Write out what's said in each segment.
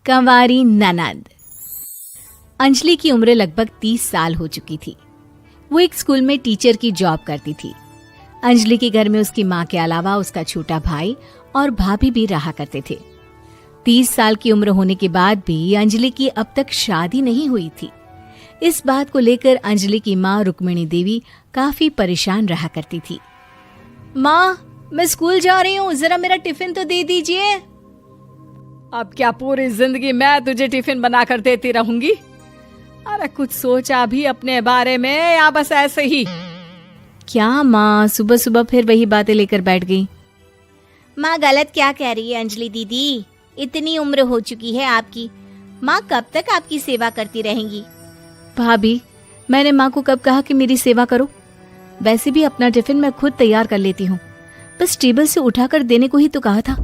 कंवारी ननद। अंजलि की उम्र लगभग 30 साल हो चुकी थी। वो एक स्कूल में टीचर की जॉब करती थी। अंजलि के घर में उसकी माँ के अलावा उसका छोटा भाई और भाभी भी रहा करते थे। 30 साल की उम्र होने के बाद भी अंजलि की अब तक शादी नहीं हुई थी। इस बात को लेकर अंजलि की माँ रुक्मिणी देवी काफी परेशान रहा करती थी। माँ, मैं स्कूल जा रही हूँ, जरा मेरा टिफिन तो दे दीजिए। अब क्या पूरी जिंदगी मैं तुझे टिफिन बनाकर देती रहूंगी? अरे कुछ सोचा भी अपने बारे में या बस ऐसे ही? क्या माँ, सुबह सुबह फिर वही बातें लेकर बैठ गई। माँ गलत क्या कह रही है अंजलि दीदी? इतनी उम्र हो चुकी है आपकी, माँ कब तक आपकी सेवा करती रहेंगी? भाभी, मैंने माँ को कब कहा कि मेरी सेवा करो? वैसे भी अपना टिफिन मैं खुद तैयार कर लेती हूँ, बस टेबल से उठाकर देने को ही तो कहा था।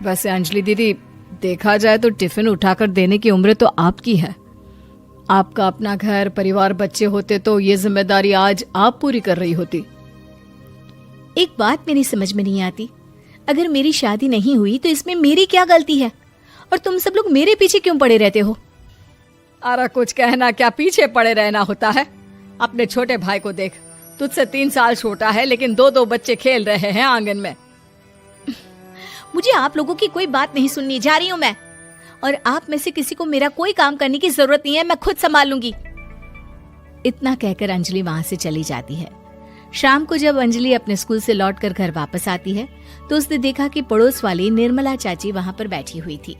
वैसे अंजलि दीदी, देखा जाए तो टिफिन उठाकर देने की उम्र तो आपकी है। आपका अपना घर परिवार बच्चे होते तो ये जिम्मेदारी आज आप पूरी कर रही होती। एक बात मेरी समझ में नहीं आती, अगर मेरी शादी नहीं हुई तो इसमें मेरी क्या गलती है और तुम सब लोग मेरे पीछे क्यों पड़े रहते हो? अरे कुछ कहना क्या पीछे पड़े रहना होता है? अपने छोटे भाई को देख, तुझसे 3 साल छोटा है लेकिन 2 बच्चे खेल रहे हैं आंगन में। मुझे आप लोगों की कोई बात नहीं सुननी, जा रही हूँ मैं। और आप में से किसी को मेरा कोई काम करने की जरूरत नहीं है, मैं खुद संभाल लूंगी। इतना कहकर अंजलि वहां से चली जाती है। शाम को जब अंजलि अपने स्कूल से लौटकर घर वापस आती है तो उसने देखा कि पड़ोस वाली निर्मला चाची वहां पर बैठी हुई थी।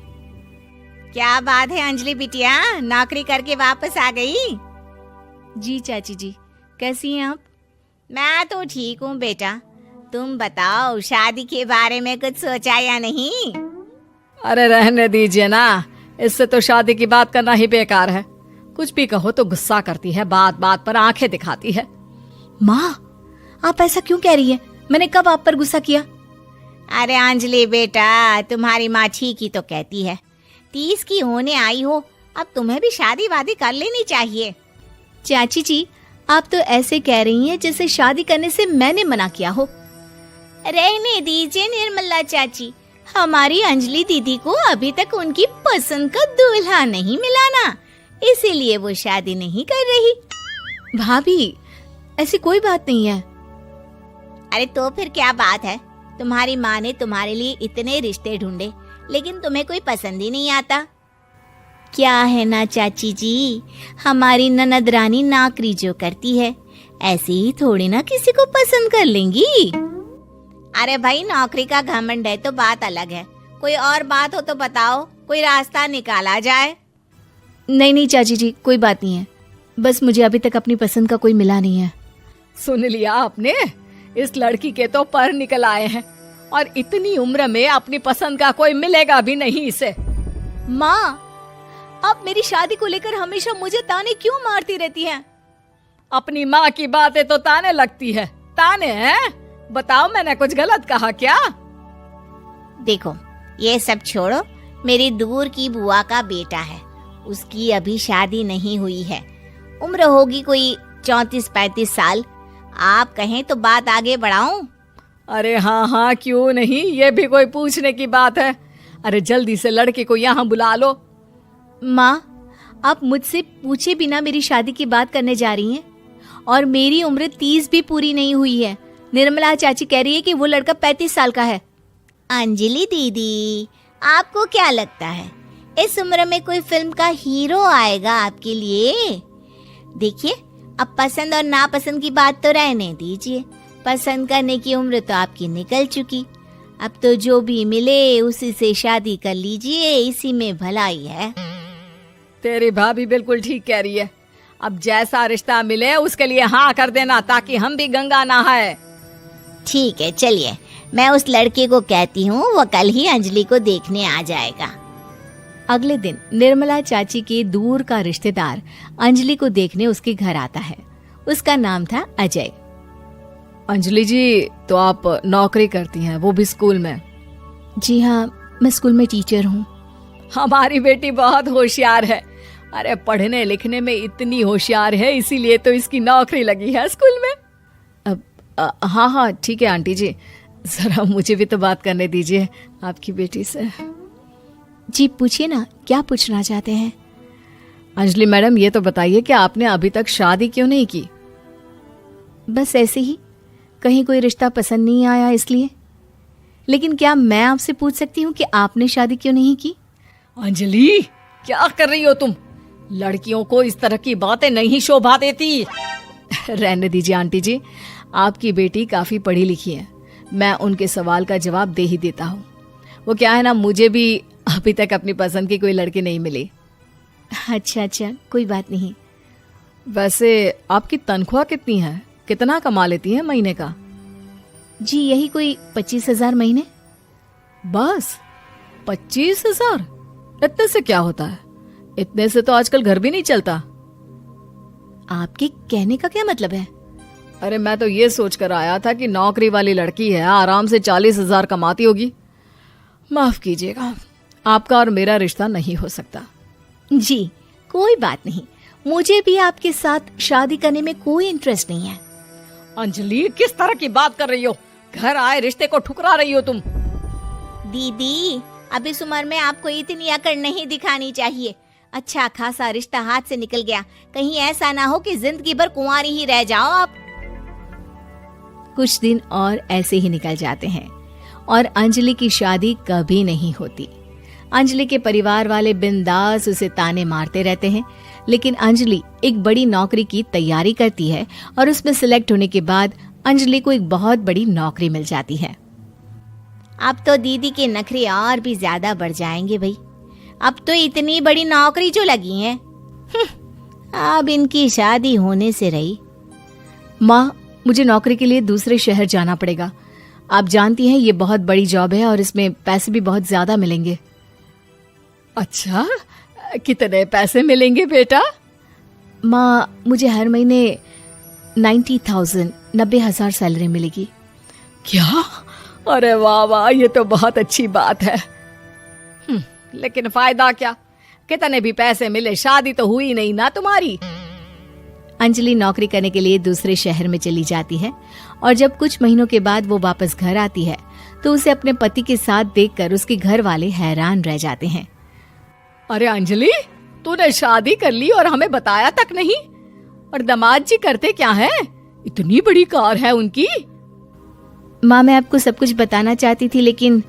क्या बात है अंजलि बिटिया, नौकरी करके वापस आ गई? जी चाची जी, कैसी हैं आप? मैं तो ठीक हूँ बेटा, तुम बताओ शादी के बारे में कुछ सोचा या नहीं? अरे रहने दीजिए ना, इससे तो शादी की बात करना ही बेकार है। कुछ भी कहो तो गुस्सा करती है, बात बात पर आंखें दिखाती है। माँ, आप ऐसा क्यों कह रही हैं? मैंने कब आप पर गुस्सा किया? अरे अंजलि बेटा, तुम्हारी माँ ठीक ही तो कहती है। 30 की होने आई हो, अब तुम्हें भी शादी वादी कर लेनी चाहिए। चाची जी, आप तो ऐसे कह रही हैं जैसे शादी करने से मैंने मना किया हो। रहने दीजिए निर्मला चाची, हमारी अंजलि दीदी को अभी तक उनकी पसंद का दूल्हा नहीं मिला ना, इसीलिए वो शादी नहीं कर रही। भाभी, ऐसी कोई बात नहीं है। अरे तो फिर क्या बात है? तुम्हारी माँ ने तुम्हारे लिए इतने रिश्ते ढूंढे लेकिन तुम्हें कोई पसंद ही नहीं आता। क्या है ना चाची जी, हमारी ननद रानी नौकरी जो करती है, ऐसे ही थोड़ी ना किसी को पसंद कर लेंगी। अरे भाई, नौकरी का घमंड है तो बात अलग है, कोई और बात हो तो बताओ, कोई रास्ता निकाला जाए। नहीं नहीं चाची जी, कोई बात नहीं है, बस मुझे अभी तक अपनी पसंद का कोई मिला नहीं है। सुन लिया आपने? इस लड़की के तो पर निकल आए हैं और इतनी उम्र में अपनी पसंद का कोई मिलेगा भी नहीं इसे। माँ, आप मेरी शादी को लेकर हमेशा मुझे ताने क्यों मारती रहती हैं? अपनी माँ की बातें तो ताने लगती है। ताने हैं? बताओ, मैंने कुछ गलत कहा क्या? देखो, ये सब छोड़ो, मेरी दूर की बुआ का बेटा है, उसकी अभी शादी नहीं हुई है, उम्र होगी कोई 34-35 साल। आप कहें तो बात आगे बढ़ाऊं? अरे हाँ हाँ, क्यों नहीं, ये भी कोई पूछने की बात है। अरे जल्दी से लड़के को यहाँ बुला लो। माँ, आप मुझसे पूछे बिना मेरी शादी की बात करने जा रही हैं और मेरी उम्र 30 भी पूरी नहीं हुई है। निर्मला चाची कह रही है कि वो लड़का 35 साल का है। अंजलि दीदी, आपको क्या लगता है इस उम्र में कोई फिल्म का हीरो आएगा आपके लिए? देखिए, अब पसंद और नापसंद की बात तो रहने दीजिए, पसंद करने की उम्र तो आपकी निकल चुकी। अब तो जो भी मिले उसी से शादी कर लीजिए, इसी में भलाई है। तेरी भाभी बिल्कुल ठीक कह रही है। अब जैसा रिश्ता मिले उसके लिए हाँ कर देना, ताकि हम भी गंगा नहाए। ठीक है, चलिए मैं उस लड़के को कहती हूँ, वो कल ही अंजलि को देखने आ जाएगा। अगले दिन निर्मला चाची के दूर का रिश्तेदार अंजलि को देखने उसके घर आता है। उसका नाम था अजय। अंजलि जी, तो आप नौकरी करती हैं, वो भी स्कूल में? जी हाँ, मैं स्कूल में टीचर हूँ। हमारी बेटी बहुत होशियार है। अरे पढ़ने लिखने में इतनी होशियार है, इसीलिए तो इसकी नौकरी लगी है स्कूल में। हाँ हाँ ठीक है आंटी जी, जरा मुझे भी तो बात करने दीजिए आपकी बेटी से। जी पूछिए ना, क्या पूछना चाहते हैं? अंजलि मैडम, ये तो बताइए कि आपने अभी तक शादी क्यों नहीं की? बस ऐसे ही, कहीं कोई रिश्ता पसंद नहीं आया इसलिए। लेकिन क्या मैं आपसे पूछ सकती हूँ कि आपने शादी क्यों नहीं की? अंजलि, क्या कर रही हो तुम? लड़कियों को इस तरह की बातें नहीं शोभा देती। रहने दीजिए आंटी जी, आपकी बेटी काफी पढ़ी लिखी है, मैं उनके सवाल का जवाब दे ही देता हूँ। वो क्या है ना, मुझे भी अभी तक अपनी पसंद की कोई लड़की नहीं मिली। अच्छा, कोई बात नहीं। वैसे आपकी तनख्वाह कितनी है? कितना कमा लेती है महीने का? जी यही कोई 25,000 महीने। बस 25,000? इतने से क्या होता है? इतने से तो आजकल घर भी नहीं चलता। आपके कहने का क्या मतलब है? अरे मैं तो ये सोच कर आया था कि नौकरी वाली लड़की है, आराम से 40,000 कमाती होगी। माफ कीजिएगा, आपका और मेरा रिश्ता नहीं हो सकता। जी कोई बात नहीं, मुझे भी आपके साथ शादी करने में कोई इंटरेस्ट नहीं है। अंजलि, किस तरह की बात कर रही हो? घर आए रिश्ते को ठुकरा रही हो तुम। दीदी, अब इस उम्र में आपको इतनी अकड़ नहीं दिखानी चाहिए। अच्छा खासा रिश्ता हाथ से निकल गया, कहीं ऐसा ना हो कि जिंदगी भर कुंवारी ही रह जाओ आप। कुछ दिन और ऐसे ही निकल जाते हैं और अंजलि की शादी कभी नहीं होती। अंजलि के परिवार वाले बिंदास उसे ताने मारते रहते हैं, लेकिन अंजलि एक बड़ी नौकरी की तैयारी करती है और उसमें सिलेक्ट होने के बाद अंजलि को एक बहुत बड़ी नौकरी मिल जाती है। अब तो दीदी के नखरे और भी ज्यादा बढ़ जाएंगे भाई। अब तो इतनी बड़ी नौकरी जो लगी है, अब इनकी शादी होने से रही। माँ, मुझे नौकरी के लिए दूसरे शहर जाना पड़ेगा। आप जानती हैं ये बहुत बड़ी जॉब है और इसमें पैसे भी बहुत ज्यादा मिलेंगे। अच्छा, कितने पैसे मिलेंगे बेटा? माँ, मुझे हर महीने 90,000 सैलरी मिलेगी। क्या? अरे वाह वाह, ये तो बहुत अच्छी बात है। लेकिन फायदा क्या? कितने भी पैसे मिले, शादी तो हुई नहीं ना तुम्हारी। अंजलि नौकरी करने के लिए दूसरे शहर में चली जाती है और जब कुछ महीनों के बाद वो वापस घर आती है तो उसे अपने पति के साथ देखकर उसके घर वाले हैरान रह जाते हैं। अरे अंजलि, तूने शादी कर ली और हमें बताया तक नहीं। और दामाद जी करते क्या है? इतनी बड़ी कार है उनकी। माँ, मैं आपको सब कुछ बताना चाहती थी, लेकिन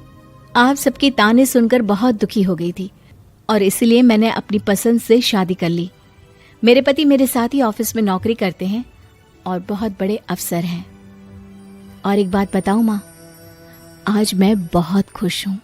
आप सबके ताने सुनकर बहुत दुखी हो गई थी और इसलिए मैंने अपनी पसंद से शादी कर ली। मेरे पति मेरे साथ ही ऑफिस में नौकरी करते हैं और बहुत बड़े अफसर हैं। और एक बात बताऊं माँ, आज मैं बहुत खुश हूँ।